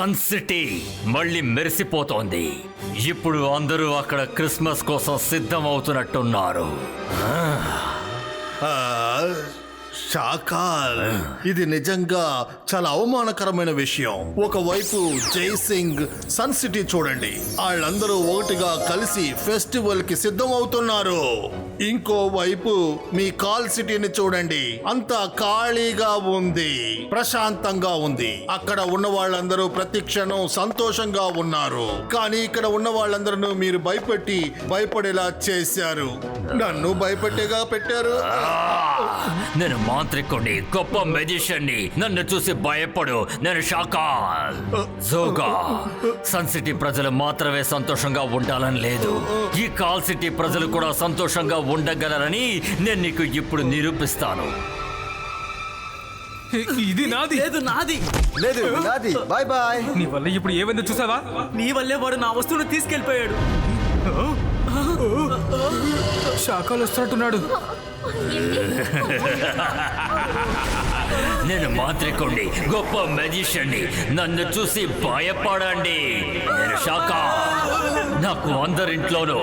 Sun city మళ్ళీ మెరిసిపోతోంది. ఇప్పుడు అందరూ అక్కడ క్రిస్మస్ కోసం సిద్ధం అవుతున్నట్టున్నారు. షాకాల్, ఇది నిజంగా చాలా అవమానకరమైన విషయం. ఒకవైపు జై సింగ్ సన్ సిటీ చూడండి, వాళ్ళందరూ ఒకటిగా కలిసి ఫెస్టివల్ కి సిద్ధం అవుతున్నారు. ఇంకోవైపు మీ కాల్ సిటీని చూడండి, అంతా ఖాళీగా ఉంది, ప్రశాంతంగా ఉంది. అక్కడ ఉన్న వాళ్ళందరూ ప్రతి క్షణం సంతోషంగా ఉన్నారు. కానీ ఇక్కడ ఉన్న వాళ్ళందరూ మీరు భయపడేలా చేశారు. నన్ను భయపెట్టేగా పెట్టారు. నేను మాంత్రికుడిని, గొప్ప మెజిషియన్ని. నన్ను చూసి భయపడు. నేను షాకాల్. జోగా, సన్ సిటీ ప్రజలు మాత్రమే సంతోషంగా ఉండాలని లేదు, ఈ కాల్ సిటీ ప్రజలు కూడా సంతోషంగా ఉండగలరని నేను నీకు ఇప్పుడు నిరూపిస్తాను. ఇది నాది. లేదు నాది. లేదు నాది. Bye bye. నీ వల్ల ఇప్పుడు ఏమైందో చూసావా? నీ వల్లే వాడు నా వస్తువును తీసుకెళ్ళిపోయాడు. శాఖలు వస్తున్నట్టున్నాడు. నేను మాంత్రికుడిని, గొప్ప మెజిషియన్ని. నన్ను చూసి భయపడండి. నేను షాకా. నాకు అందరింట్లోనూ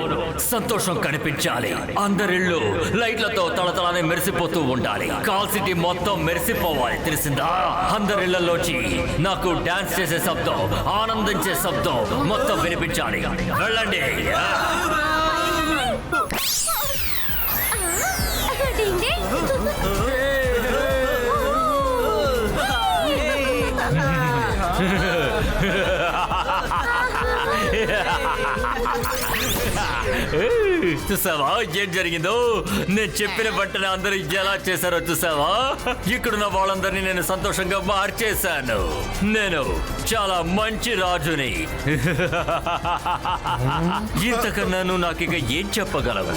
సంతోషం కనిపించాలి. అందరిళ్ళు లైట్లతో తళతళనే మెరిసిపోతూ ఉండాలి. కాల్ సిటీ మొత్తం మెరిసిపోవాలి, తెలిసిందా? అందరిళ్లలోంచి నాకు డాన్స్ చేసే శబ్దం, ఆనందించే శబ్దం మొత్తం వినిపించాలి. వెళ్ళండి. చూసావా ఏం జరిగిందో? నేను చెప్పిన వెంటనే అందరూ ఎలా చేశారో చూసావా? ఇక్కడున్న వాళ్ళందరినీ నేను సంతోషంగా మార్చేశాను. నేను చాలా మంచి రాజుని. ఇంతకన్నా నువ్వు నాకు ఇక ఏం చెప్పగలవు?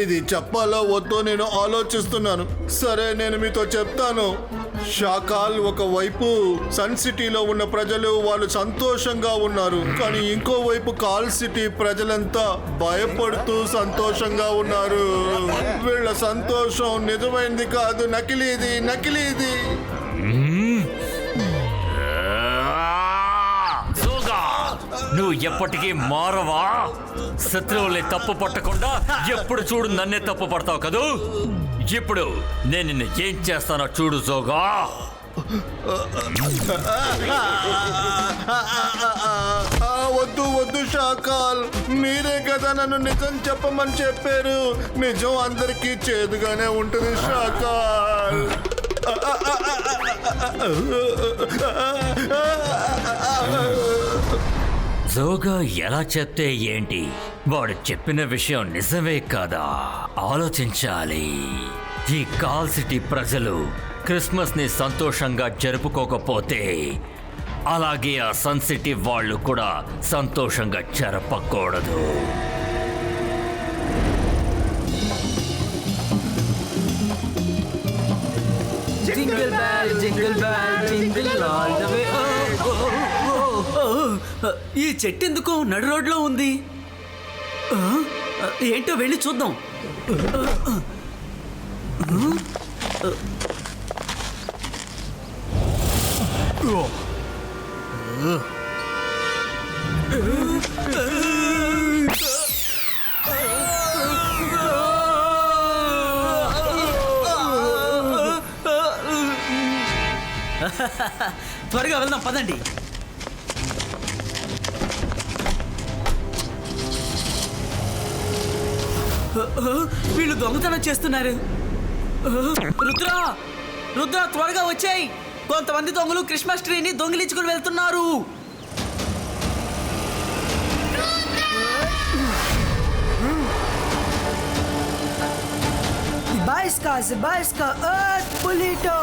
ఇది చెప్పాలో వద్దో నేను ఆలోచిస్తున్నాను. సరే, నేను మీతో చెప్తాను. షాకాల్, ఒకవైపు సన్ సిటీలో ఉన్న ప్రజలు వాళ్ళు సంతోషంగా ఉన్నారు, కానీ ఇంకోవైపు కాల్ సిటీ ప్రజలంతా భయపడుతూ సంతోషంగా ఉన్నారు. వీళ్ళ సంతోషం నిజమైంది కాదు, నకిలీది. నువ్వు ఎప్పటికీ మారవా? శత్రువుల్ని తప్పు పట్టకుండా ఎప్పుడు చూడు నన్నే తప్పు పడతావు కదూ. ఇప్పుడు నేను నిన్ను ఏం చేస్తానో చూడు జోగా. వద్దు షాకాల్, మీరే కదా నన్ను నిజం చెప్పమని చెప్పారు. నిజం అందరికీ చేదుగానే ఉంటుంది షాకాల్. జోగా ఎలా చెప్తే ఏంటి? వాడు చెప్పిన విషయం నిజమే కదా, ఆలోచించాలి. ఈ కాల్ సిటీ ప్రజలు క్రిస్మస్ ని సంతోషంగా జరుపుకోకపోతే అలాగే ఆ సన్ సిటీ వాళ్ళు కూడా సంతోషంగా జరపకూడదు. Jingle bell jingle bell jingle all the way. ఈ చెట్టు ఎందుకు నడు రోడ్లో ఉంది? ఏంటో వెళ్ళి చూద్దాం. త్వరగా వెళ్దాం, పదండి. వీళ్ళు దొంగతనం చేస్తున్నారు. రుద్ర త్వరగా వచ్చాయి. కొంతమంది దొంగలు క్రిస్మస్ ట్రీని దొంగిలించుకుని వెళ్తున్నారు. Zibajska, Earth Polito!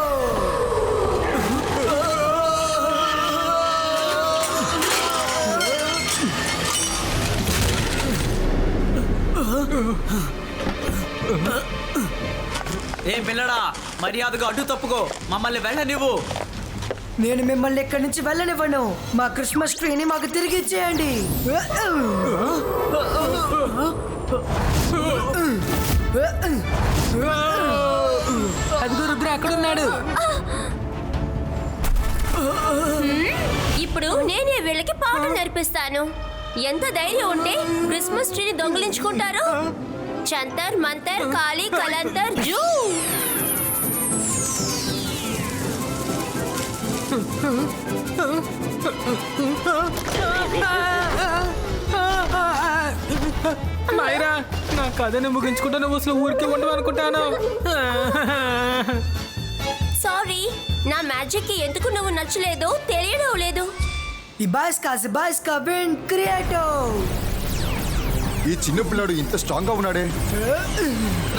ఏం పిల్లడా, మర్యాదగా అడ్డు తప్పుకో, మమ్మల్ని వెళ్ళనివ్వు. నేను మిమ్మల్ని ఎక్కడి నుంచి వెళ్ళనివ్వను. మా క్రిస్మస్ ట్రీని మాకు తిరిగి ఇచ్చేయండి. అదిగో రుద్ర ఎక్కడున్నాడు? ఇప్పుడు నేనే వీళ్ళకి పాఠం నేర్పిస్తాను. ఎంత ధైర్యం ఉంటే క్రిస్మస్ ట్రీని దొంగిలించుకుంటారు? చంతర్ మంతర్ కాళీ కలంతర్ జూ. మైరా, నా కథని ముగించుకుంటా నువ్వు అసలు ఊరికి ఉండవు అనుకుంటాను. సారీ, నా మ్యాజిక్ కి ఎందుకు నువ్వు నచ్చలేదో తెలియడం లేదు. ఇబాస్కా విండ్ క్రియేటో. ఈ చిన్న పిల్లాడు ఇంత స్ట్రాంగ్ గా ఉన్నాడే.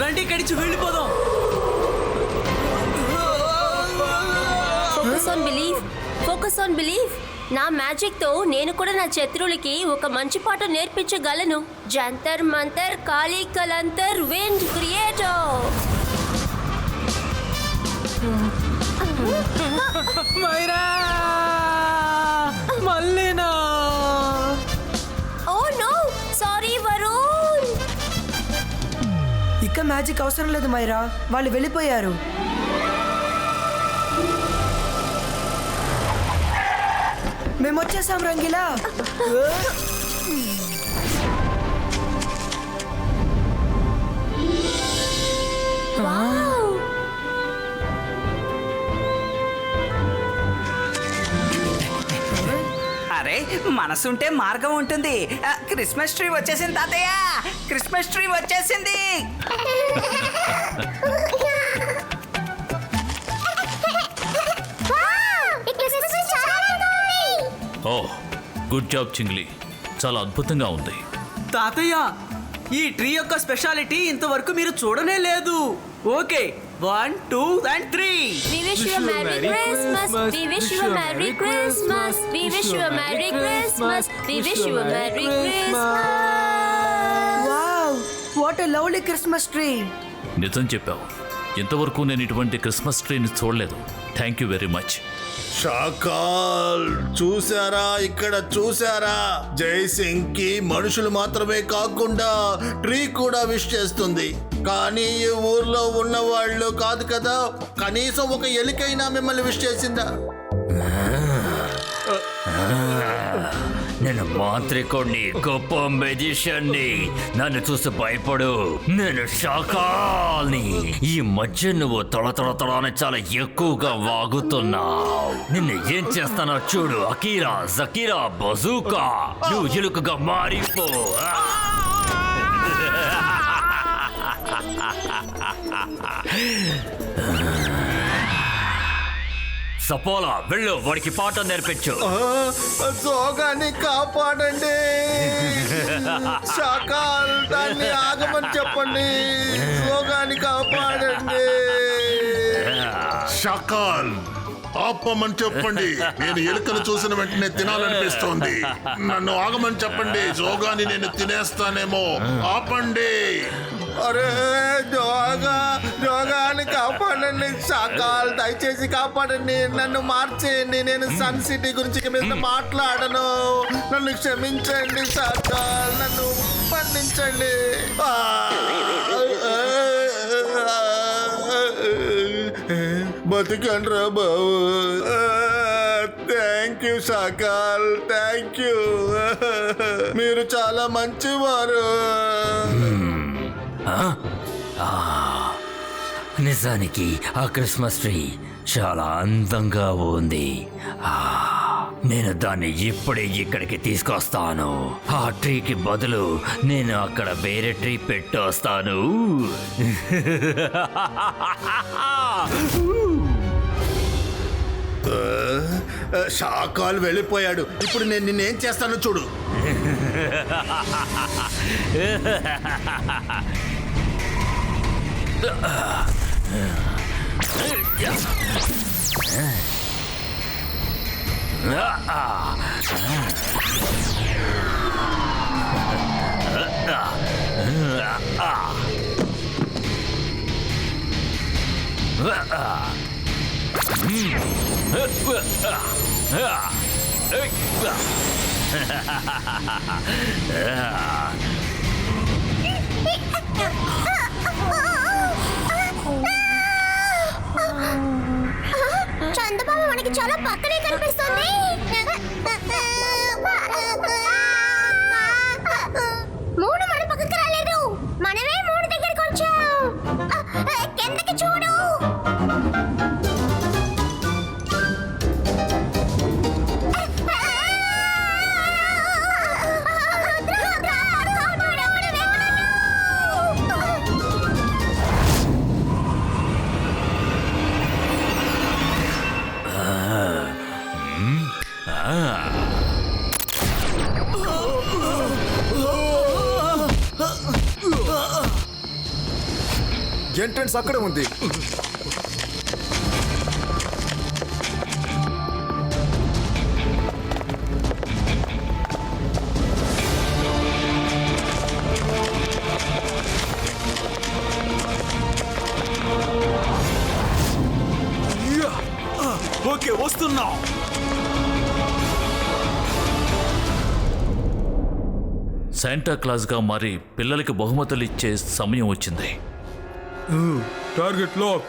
రండి ఇక్కడి నుంచి వెళ్ళిపోదాం. Focus on believe. నా మ్యాజిక్ తో నేను కూడా నా శత్రువులకి ఒక మంచి పాఠం నేర్పించగలను. జంతర్ మంతర్ కాళీ కలంతర్ విండ్ క్రియేటో. మైరా, మళ్ళీనా? Oh no, sorry Varun. ఇక మ్యాజిక్ అవసరం లేదు మైరా, వాళ్ళు వెళ్ళిపోయారు. మేము వచ్చేసాం రంగిలా. అరే మనసుంటే మార్గం ఉంటుంది. క్రిస్మస్ ట్రీ వచ్చేసింది తాతయ్య, క్రిస్మస్ ట్రీ వచ్చేసింది. ఓ గుడ్ జాబ్ చింగ్లీ, చాలా అద్భుతంగా ఉంది. తాతయ్య, ఈ ట్రీ యొక్క స్పెషాలిటీ ఇంతవరకు మీరు చూడనే లేదు. Okay, 1 2 and 3. We wish you a Merry Christmas. We wish you a Merry Christmas. We wish you a Merry Christmas. We wish you a Merry Christmas. Wow, what a lovely Christmas tree. నిజం చెప్పావు, ఇంతవరకు నేను ఇటువంటి Christmas ట్రీని చూడలేదు. Thank you very much. Shakaal చూసారా, ఇక్కడ చూసారా? జై సింగ్ కి మనుషులు మాత్రమే కాకుండా ట్రీ కూడా విష్ చేస్తుంది. కానీ ఈ ఊర్లో ఉన్న వాళ్ళు కాదు కదా, కనీసం ఒక ఎలికైనా మిమ్మల్ని విష్ చేసిందా? నేను మాంత్రికుడిని, గొప్ప మెజిషియన్ని. నన్ను చూసి భయపడు, నేను షాకాల్ని. ఈ మధ్య నువ్వు తొడ చాలా ఎక్కువగా వాగుతున్నావు. నిన్ను ఏం చేస్తానో చూడు. అకీరా, జకీరా, బజూకా, నువ్వు ఎలుకగా మారిపో. సపోలా, వెళ్ళు, వాడికి పాఠం నేర్పించు. సోగాన్ని కాపాడండి. షాకాల్, దాన్ని ఆగమని చెప్పండి. సోగాన్ని కాపాడండి. షాకాల్, ఆపమని చెప్పండి. నేను ఎలుకను చూసిన వెంటనే తినాలనిపిస్తోంది. నన్ను ఆగమని చెప్పండి. జోగాని నేను తినేస్తానేమో. ఆపండి. అరే జోగాని కాపాడండి. షాకాల్, దయచేసి కాపాడండి. నన్ను మార్చేయండి. నేను సన్ సిటీ గురించి మీద మాట్లాడను. నన్ను క్షమించండి షాకాల్, నన్ను మన్నించండి. బతికండ్రా బాబు. Thank you Shakaal, thank you. మీరు చాలా మంచివారు. నిజానికి ఆ క్రిస్మస్ ట్రీ చాలా అందంగా ఉంది. నేను దాన్ని ఇప్పుడే ఇక్కడికి తీసుకొస్తాను. ఆ ట్రీకి బదులు నేను అక్కడ వేరే ట్రీ పెట్టొస్తాను. షాకాల్ వెళ్ళిపోయాడు. ఇప్పుడు నేను నిన్నేం చేస్తానో చూడు. చందమామ మనకి చాలా పక్కనే కనిపిస్తుంది. మూడు మన పక్కకి రాలేదు, మనమే మూడు దగ్గరికి వచ్చాం. కిందకి చూడు. ఎంట్రన్స్ అక్కడే ఉంది. ఓకే, వస్తున్నాం. శాంటా క్లాస్గా మారి పిల్లలకి బహుమతులు ఇచ్చే సమయం వచ్చింది. Target lock.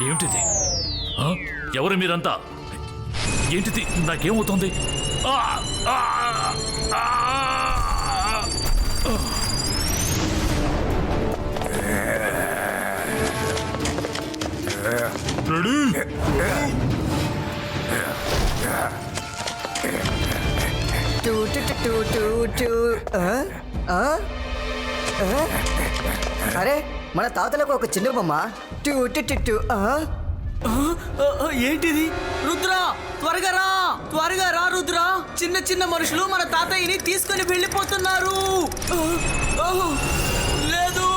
ఏమిటిది? ఎవరు మీరంతా? ఏంటిది? నాకేమవుతుంది? అరే, మన తాతలకు ఒక చిన్న బొమ్మ. ఏంటిది? రుద్ర, త్వరగా రా, త్వరగా రా రుద్ర. చిన్న చిన్న మనుషులు మన తాతయ్యని తీసుకొని వెళ్ళిపోతున్నారు. లేదు.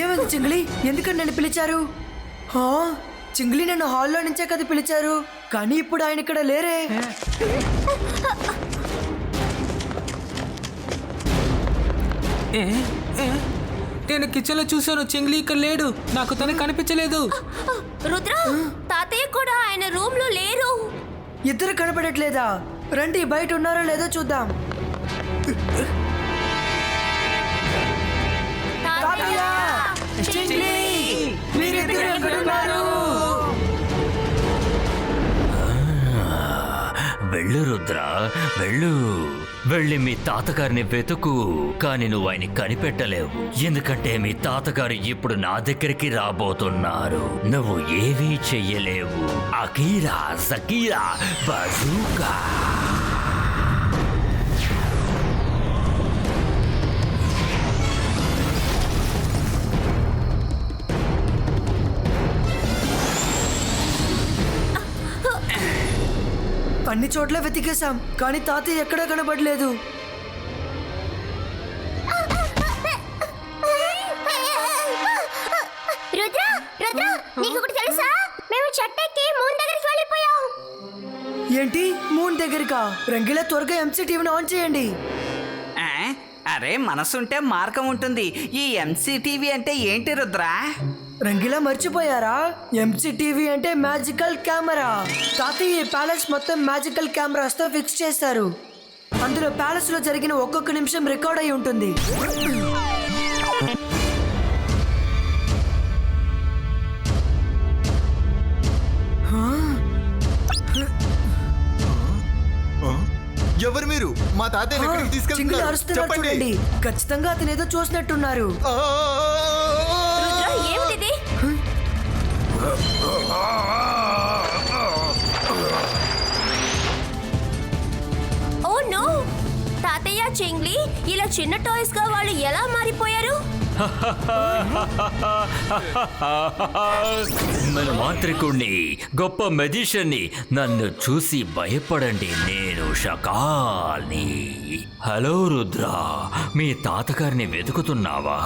ఏమైంది చింగ్లీ? ఎందుకని నన్ను పిలిచారు? చింగ్లీ నన్ను హాల్లో నుంచే కదా పిలిచారు, కానీ ఇప్పుడు ఆయన ఇక్కడ లేరే. నేను కిచెన్ లో చూసాను, చింగ్లీ ఇక్కడ లేడు, నాకు తను కనిపించలేదు. రుద్ర, తాతయ్య కూడా ఆయన రూమ్ లో లేరు. ఇద్దరు కనపడట్లేదా? రండి, బయట ఉన్నారో లేదో చూద్దాం. తాతయ్య, చింగ్లీ, మీరిద్దరు ఎక్కడున్నారు? వెళ్ళు రుద్ర, వెళ్ళు. వెళ్ళి మీ తాతగారిని వెతుకు. కానీ నువ్వు ఆయన కనిపెట్టలేవు, ఎందుకంటే మీ తాతగారు ఇప్పుడు నా దగ్గరికి రాబోతున్నారు. నువ్వు ఏమీ చెయ్యలేవు. అకీరా సకీరా బజూకా. అన్ని చోట్ల వెతికేశాం, కానీ తాతయ్య ఎక్కడా కనబడలేదు. రుద్ర, రుద్ర, నీకు ఒకటి తెలుసా? మేము చెట్టెక్కి మూన్ దగ్గరికి వెళ్ళిపోయాం. ఏంటి? మూన్ దగ్గరకా? రంగిలా త్వరగా ఎంసీ టీవీని ఆన్ చేయండి. అరే, మనసుంటే మార్గం ఉంటుంది. ఈ ఎంసీటీవీ అంటే ఏంటి రుద్ర? రంగిలా మర్చిపోయారా? ఎంసీ టీవీ అంటే మ్యాజికల్ కెమెరా. తాతయ్య ఈ ప్యాలెస్ మొత్తం మ్యాజికల్ కెమెరాస్తో ఫిక్స్ చేస్తారు. అందులో ప్యాలెస్ లో జరిగిన ఒక్కొక్క నిమిషం రికార్డ్ అయి ఉంటుంది. ఎవరు మీరు? మా తాతయ్య ఎక్కడికి చింగిలి తీసుకెళ్తున్నారు? అరుస్తున్నారు చూడండి. ఖచ్చితంగా అతను ఏదో చూసినట్టున్నారు. రుద్ర, ఏమిటిది? Oh no! తాతయ్య, చింగ్లీ, ఇలా చిన్న టాయ్స్ గా వాళ్ళు ఎలా మారిపోయారు? మన మాంత్రికుణ్ణి, గొప్ప మెజిషియన్ని. నన్ను చూసి భయపడండి, నేను షకాల్ని. హలో రుద్ర, మీ తాతగారిని వెతుకుతున్నావా?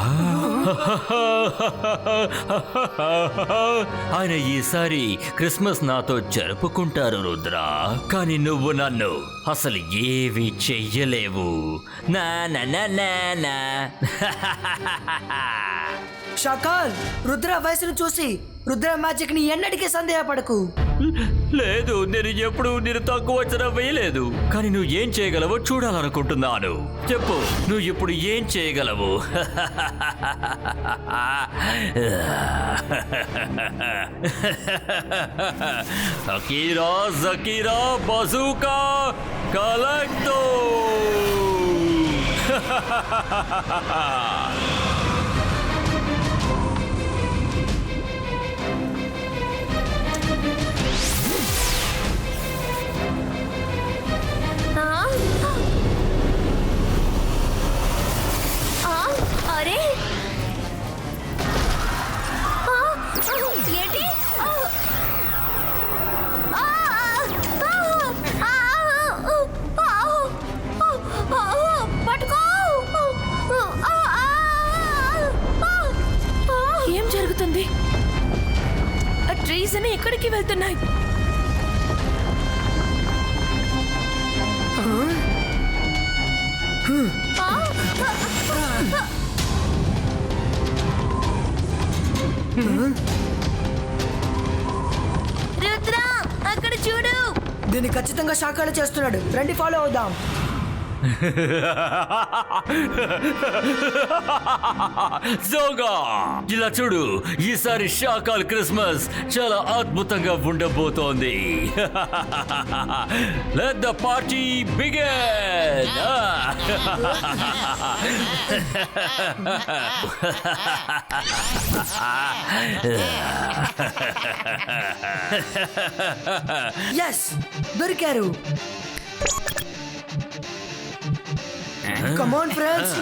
ఆయన ఈసారి క్రిస్మస్ నాతో జరుపుకుంటారు రుద్ర, కానీ నువ్వు నన్ను అసలు ఏవి చెయ్యలేవు. నా నా నా నా నా. షకాల్, రుద్ర వయసును చూసి రుద్ర మ్యాజిక్ ని ఎన్నటికీ సందేహపడకు. లేదు, నేను ఎప్పుడు నేను తక్కువ అంచనా వేయలేదు. కానీ నువ్వు ఏం చేయగలవో చూడాలనుకుంటున్నాను. చెప్పు, నువ్వు ఇప్పుడు ఏం చేయగలవు? అకీరా జకీరా బజూకా కలెక్టో. అరే ఏంటి? పట్టుకో. ఏం జరుగుతుంది? ఆ ట్రీస్ అని ఎక్కడికి వెళ్తున్నాయి? రుద్ర, అక్కడ చూడు. దీన్ని ఖచ్చితంగా శాఖలు చేస్తున్నాడు. రండి ఫాలో అవుదాం. జోగా, ఇలా చూడు, ఈసారి షాకాల్ క్రిస్మస్ చాలా అద్భుతంగా ఉండబోతోంది. Let the party begin. Yes, దొరికారు. Come on friends.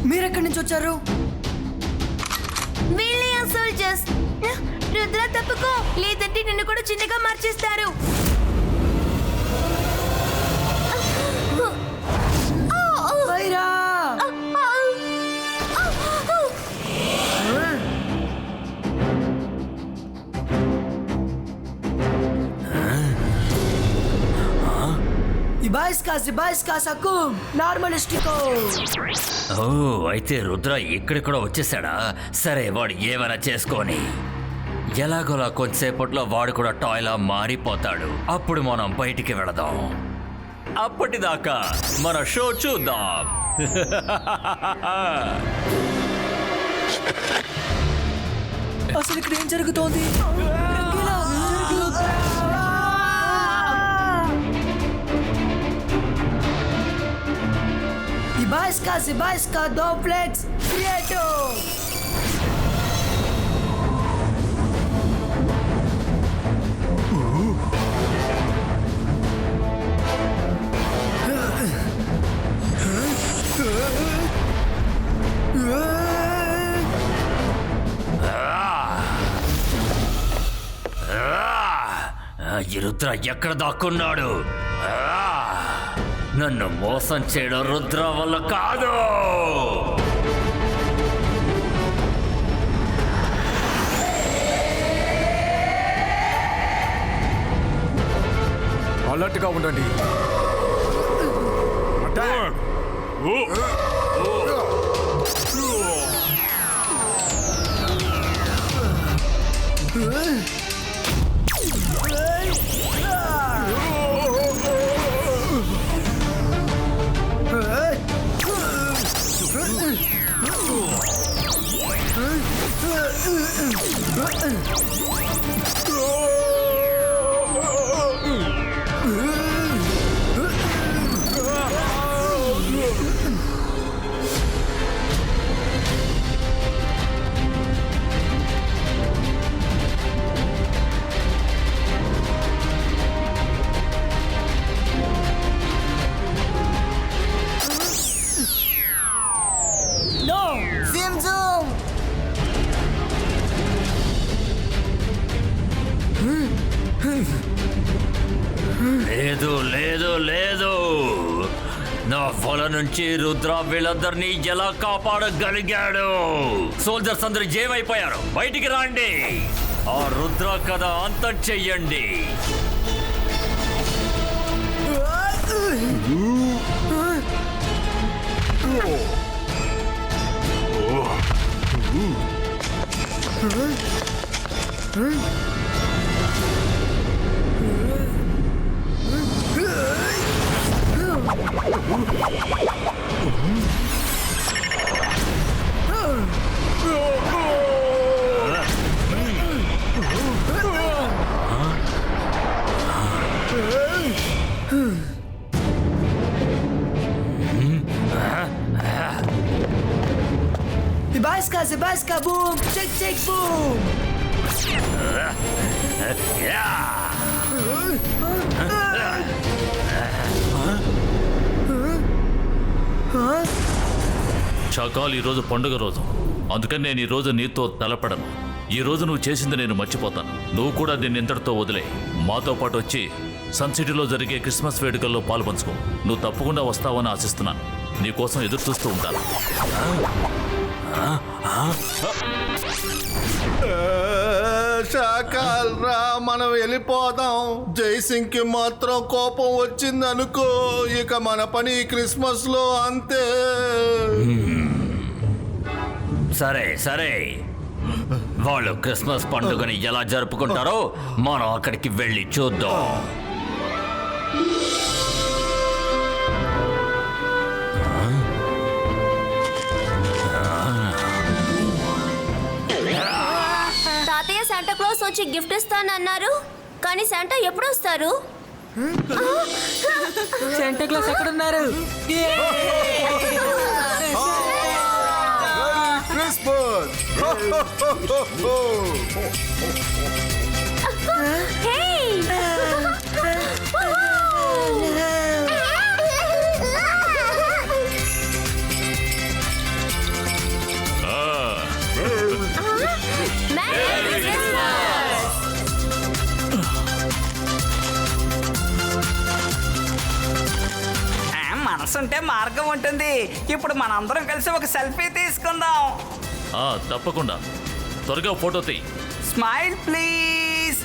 మీరెక్కడి నుంచి వచ్చారు? సోల్జర్స్. రుద్ర తప్పుకో, లేదంటే నిన్ను కూడా చిన్నగా మార్చేస్తారు. వైరా, ఇబాయిస్కా సకుమ్ నార్మలిస్టికో. ఓ, అయితే రుద్ర ఇక్కడికి కూడా వచ్చేసాడా? సరే, వాడు ఏమైనా చేసుకొని ఎలాగోలా కొంతసేపట్లో వాడు కూడా టాయ్లా మారిపోతాడు. అప్పుడు మనం బయటికి వెళదాం. అప్పటిదాకా మన షో చూద్దాం. అసలు ఇక్కడ ఏం జరుగుతోంది? Ibaiska, Doplex, Prieto! ఈ రుద్ర ఎక్కడ దాక్కున్నాడు? నన్ను మోసం చేయడం రుద్ర వల్ల కాదు. అలర్ట్గా ఉండండి. లేదు లేదు లేదు, నా వల నుంచి రుద్ర వీళ్ళందరినీ ఎలా కాపాడగలిగాడు? సోల్జర్స్ అందరూ ఏమైపోయారు? బయటికి రండి. ఆ రుద్ర కథ అంతం చెయ్యండి. Sebastian, boom! Check, boom! Shakaal ఈరోజు పండుగ రోజు, అందుకని నేను ఈరోజు నీతో తలపడను. ఈ రోజు నువ్వు చేసింది నేను మర్చిపోతాను. నువ్వు కూడా దీన్ని ఇంతటితో వదిలే మాతో పాటు వచ్చి సన్ సిటీలో జరిగే క్రిస్మస్ వేడుకల్లో పాల్పంచుకో. నువ్వు తప్పకుండా వస్తావని ఆశిస్తున్నాను. నీకోసం ఎదురు చూస్తూ ఉంటాను. షాకాల్ రా, మనం వెళ్ళిపోదాం. జైసింగ్ కి మాత్రం కోపం వచ్చిందనుకో, ఇక మన పని క్రిస్మస్ లో అంతే. సరే సరే, వాళ్ళు క్రిస్మస్ పండుగని ఎలా జరుపుకుంటారో మనం అక్కడికి వెళ్ళి చూద్దాం. తాతయ్య శాంటా క్లాస్ వచ్చి గిఫ్ట్ ఇస్తానన్నారు, కానీ శాంటా ఎప్పుడు వస్తారు? శాంటా క్లాస్ ఎక్కడ ఉన్నారు? మనసుంటే మార్గం ఉంటుంది. ఇప్పుడు మనందరం కలిసి ఒక సెల్ఫీ తీసుకుందాం. తప్పకుండా, త్వరగా ఫోటో తీ. Smile please.